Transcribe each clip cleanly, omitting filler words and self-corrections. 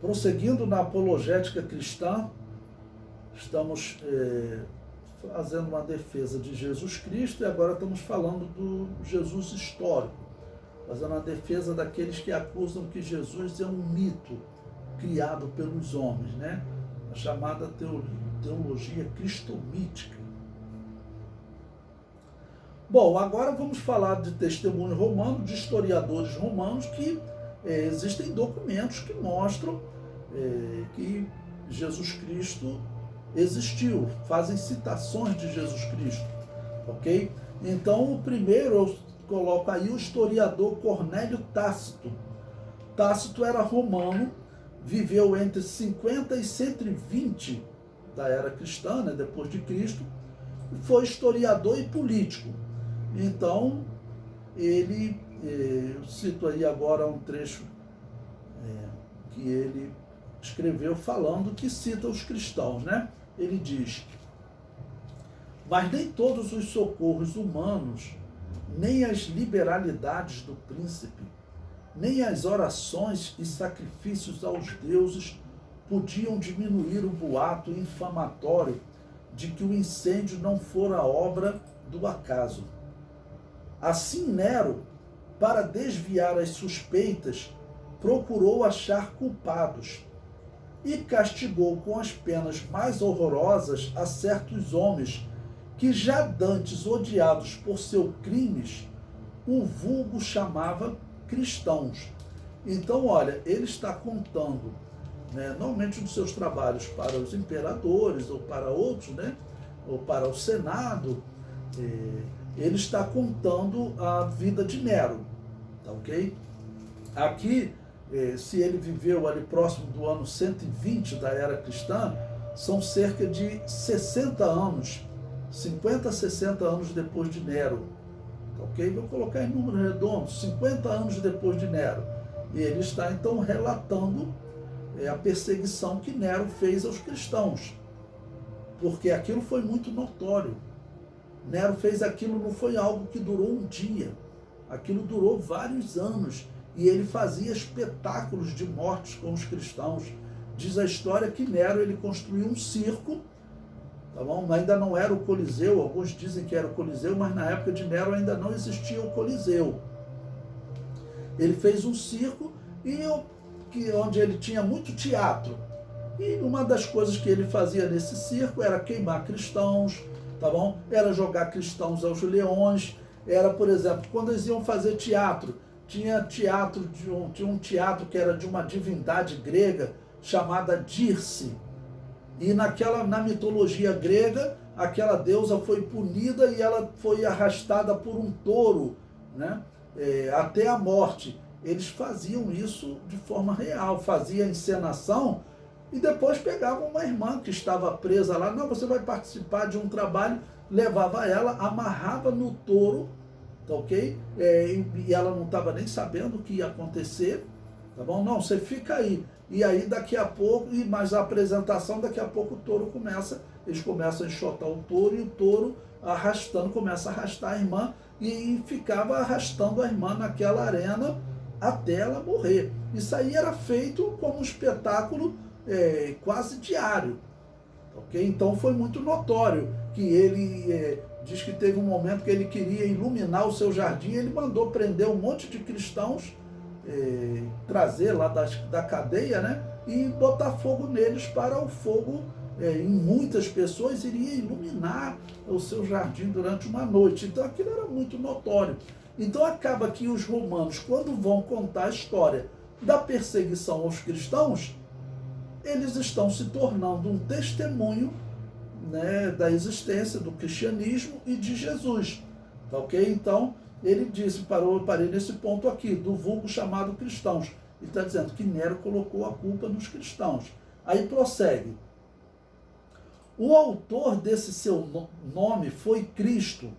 Prosseguindo na apologética cristã, estamos fazendo uma defesa de Jesus Cristo e agora estamos falando do Jesus histórico, fazendo uma defesa daqueles que acusam que Jesus é um mito criado pelos homens, né? A chamada teologia cristomítica. Bom, agora vamos falar de testemunho romano, de historiadores romanos, que existem documentos que mostram que Jesus Cristo existiu, fazem citações de Jesus Cristo, ok? Então, o primeiro, eu coloco aí o historiador Cornélio Tácito. Tácito era romano, viveu entre 50 e 120 da era cristã, né, depois de Cristo, foi historiador e político. Então, ele, eu cito aí agora um trecho que ele escreveu falando, que cita os cristãos, né? Ele diz: mas nem todos os socorros humanos, nem as liberalidades do príncipe, nem as orações e sacrifícios aos deuses podiam diminuir o boato infamatório de que o incêndio não fora obra do acaso. Assim Nero, para desviar as suspeitas, procurou achar culpados e castigou com as penas mais horrorosas a certos homens que, já dantes odiados por seus crimes, o vulgo chamava cristãos. Então, olha, ele está contando, né, normalmente nos seus trabalhos para os imperadores ou para outros, né, ou para o Senado, ele está contando a vida de Nero, tá ok? Aqui, se ele viveu ali próximo do ano 120 da era cristã, são cerca de 60 anos, 50, 60 anos depois de Nero, tá ok? Vou colocar em número redondo, 50 anos depois de Nero. E ele está então relatando a perseguição que Nero fez aos cristãos, porque aquilo foi muito notório. Nero fez aquilo, não foi algo que durou um dia, aquilo durou vários anos, e ele fazia espetáculos de mortes com os cristãos. Diz a história que Nero, ele construiu um circo, tá bom? Ainda não era o Coliseu, alguns dizem que era o Coliseu, mas na época de Nero ainda não existia o Coliseu. Ele fez um circo onde ele tinha muito teatro, e uma das coisas que ele fazia nesse circo era queimar cristãos, tá bom? Era jogar cristãos aos leões, era, por exemplo, quando eles iam fazer teatro, tinha um teatro que era de uma divindade grega chamada Dirce, e na mitologia grega, aquela deusa foi punida e ela foi arrastada por um touro, né, até a morte. Eles faziam isso de forma real, faziam a encenação e depois pegavam uma irmã que estava presa lá, não, você vai participar de um trabalho, levava ela, amarrava no touro, tá ok? E ela não estava nem sabendo o que ia acontecer, tá bom? Não, você fica aí. E aí daqui a pouco, mas a apresentação, daqui a pouco o touro eles começam a enxotar o touro, e o touro começa a arrastar a irmã, e ficava arrastando a irmã naquela arena até ela morrer. Isso aí era feito como um espetáculo quase diário, ok? Então foi muito notório que ele diz que teve um momento que ele queria iluminar o seu jardim, ele mandou prender um monte de cristãos, trazer lá da cadeia, né, e botar fogo neles, para o fogo em muitas pessoas iria iluminar o seu jardim durante uma noite. Então aquilo era muito notório. Então acaba que os romanos, quando vão contar a história da perseguição aos cristãos, eles estão se tornando um testemunho, né, da existência do cristianismo e de Jesus, tá ok? Então ele disse, parei nesse ponto aqui, do vulgo chamado cristãos. Ele está dizendo que Nero colocou a culpa nos cristãos. Aí prossegue. O autor desse seu nome foi Cristo.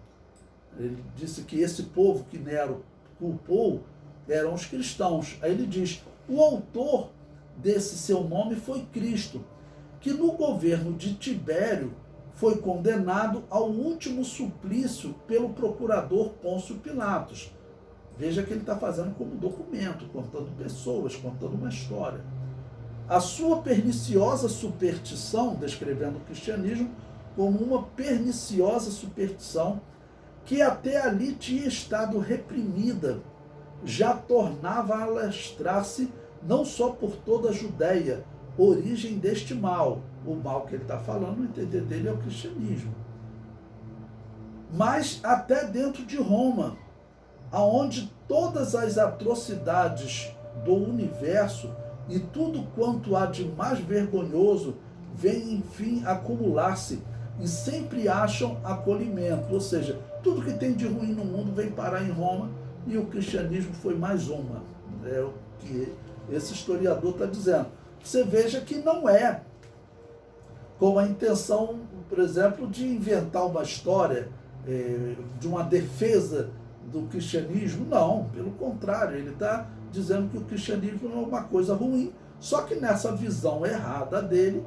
Ele disse que esse povo que Nero culpou eram os cristãos. Aí ele diz, o autor desse seu nome foi Cristo, que no governo de Tibério foi condenado ao último suplício pelo procurador Pôncio Pilatos. Veja que ele está fazendo como documento, contando pessoas, contando uma história. a sua perniciosa superstição, descrevendo o cristianismo como uma perniciosa superstição que até ali tinha estado reprimida, já tornava a alastrar-se não só por toda a Judéia, origem deste mal. O mal que ele está falando, no entender dele, é o cristianismo. Mas até dentro de Roma, aonde todas as atrocidades do universo e tudo quanto há de mais vergonhoso vem, enfim, acumular-se e sempre acham acolhimento. Ou seja, tudo que tem de ruim no mundo vem parar em Roma, e o cristianismo foi mais uma. É o que esse historiador está dizendo. Você veja que não é com a intenção, por exemplo, de inventar uma história de uma defesa do cristianismo. Não, pelo contrário, ele está dizendo que o cristianismo não é uma coisa ruim, só que nessa visão errada dele,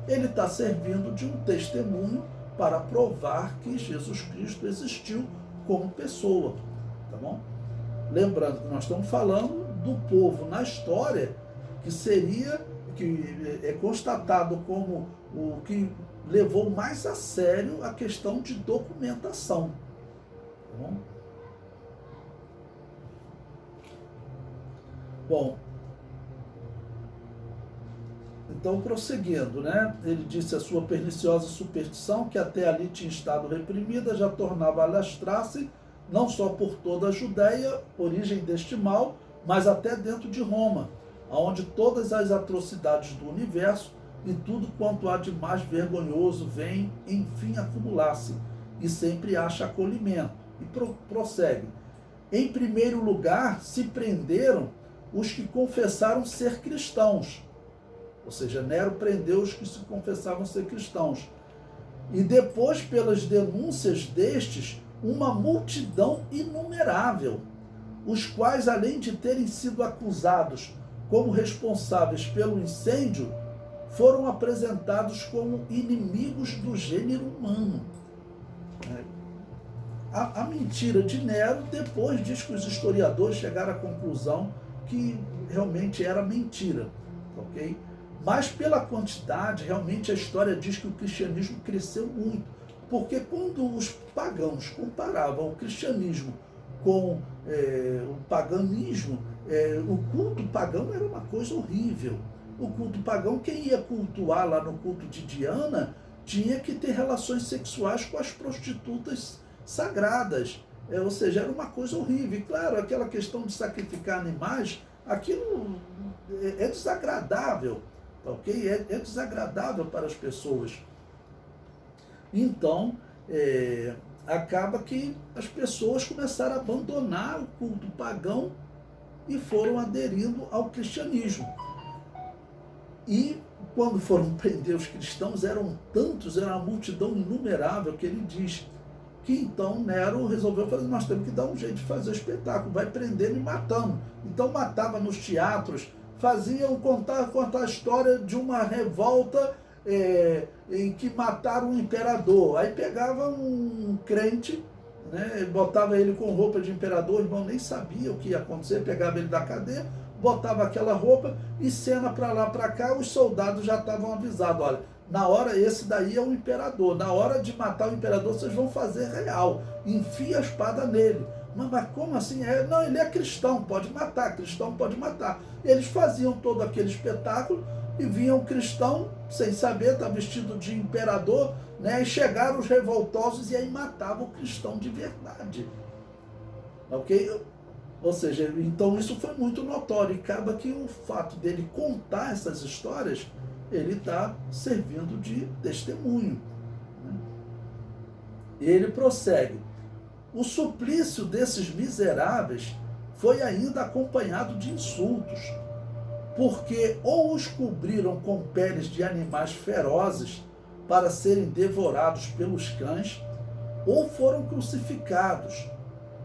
ele está servindo de um testemunho para provar que Jesus Cristo existiu como pessoa, tá bom? Lembrando que nós estamos falando do povo na história que é constatado como o que levou mais a sério a questão de documentação, tá bom? Bom, então prosseguindo, né? Ele disse: a sua perniciosa superstição, que até ali tinha estado reprimida, já tornava a alastrar-se não só por toda a Judéia, origem deste mal, mas até dentro de Roma, onde todas as atrocidades do universo e tudo quanto há de mais vergonhoso vem, enfim, acumular-se, e sempre acha acolhimento. E prossegue. Em primeiro lugar, se prenderam os que confessaram ser cristãos. Ou seja, Nero prendeu os que se confessavam ser cristãos. E depois, pelas denúncias destes, uma multidão inumerável, os quais, além de terem sido acusados como responsáveis pelo incêndio, foram apresentados como inimigos do gênero humano. A mentira de Nero, depois diz que os historiadores chegaram à conclusão que realmente era mentira, ok? Mas pela quantidade, realmente a história diz que o cristianismo cresceu muito, porque quando os pagãos comparavam o cristianismo com o paganismo, o culto pagão era uma coisa horrível. O culto pagão, quem ia cultuar lá no culto de Diana, tinha que ter relações sexuais com as prostitutas sagradas. Ou seja, era uma coisa horrível. E claro, aquela questão de sacrificar animais, aquilo é desagradável, ok? É desagradável para as pessoas. Então, acaba que as pessoas começaram a abandonar o culto pagão e foram aderindo ao cristianismo. E quando foram prender os cristãos, eram tantos, era uma multidão inumerável, que ele diz que então Nero resolveu fazer: nós temos que dar um jeito de fazer espetáculo, vai prendendo e matando. Então matava nos teatros, contar a história de uma revolta em que mataram um imperador. Aí pegava um crente, né, botava ele com roupa de imperador, o irmão nem sabia o que ia acontecer, pegava ele da cadeia, botava aquela roupa e cena para lá, para cá, os soldados já estavam avisados: olha, na hora, esse daí é o imperador, na hora de matar o imperador vocês vão fazer real, enfia a espada nele. Mas como assim? Não, ele é cristão, pode matar, cristão pode matar. Eles faziam todo aquele espetáculo e vinham o cristão, sem saber, está vestido de imperador, né? E chegaram os revoltosos e aí matavam o cristão de verdade. Ok? Ou seja, então isso foi muito notório, e acaba que o fato dele contar essas histórias, ele está servindo de testemunho, né? E ele prossegue: o suplício desses miseráveis foi ainda acompanhado de insultos, porque ou os cobriram com peles de animais ferozes para serem devorados pelos cães, ou foram crucificados,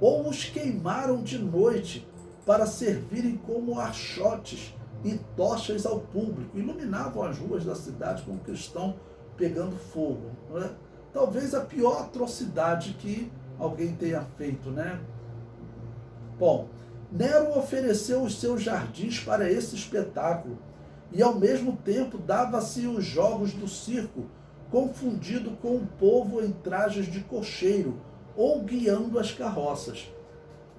ou os queimaram de noite para servirem como achotes e tochas ao público, iluminavam as ruas da cidade com o cristão pegando fogo, não é? Talvez a pior atrocidade que alguém tenha feito, né? Bom, Nero ofereceu os seus jardins para esse espetáculo e ao mesmo tempo dava-se os jogos do circo, confundido com o povo em trajes de cocheiro ou guiando as carroças.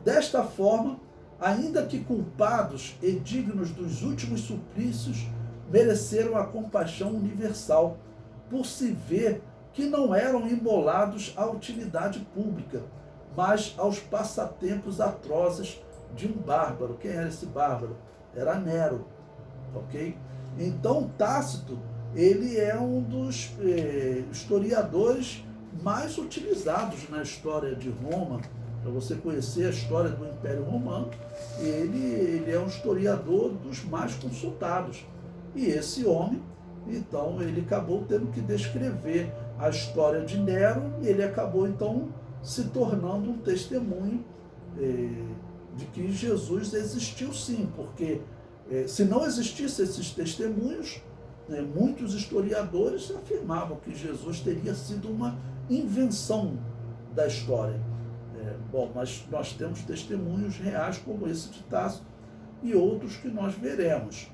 Desta forma, ainda que culpados e dignos dos últimos suplícios, mereceram a compaixão universal, por se ver que não eram imolados à utilidade pública, mas aos passatempos atrozes de um bárbaro. Quem era esse bárbaro? Era Nero, ok? Então Tácito, ele é um dos historiadores mais utilizados na história de Roma. Para você conhecer a história do Império Romano, ele é um historiador dos mais consultados. E esse homem, então, ele acabou tendo que descrever a história de Nero, e ele acabou, então, se tornando um testemunho de que Jesus existiu sim, porque se não existissem esses testemunhos, muitos historiadores afirmavam que Jesus teria sido uma invenção da história. Bom, mas nós temos testemunhos reais como esse de Tácito e outros que nós veremos.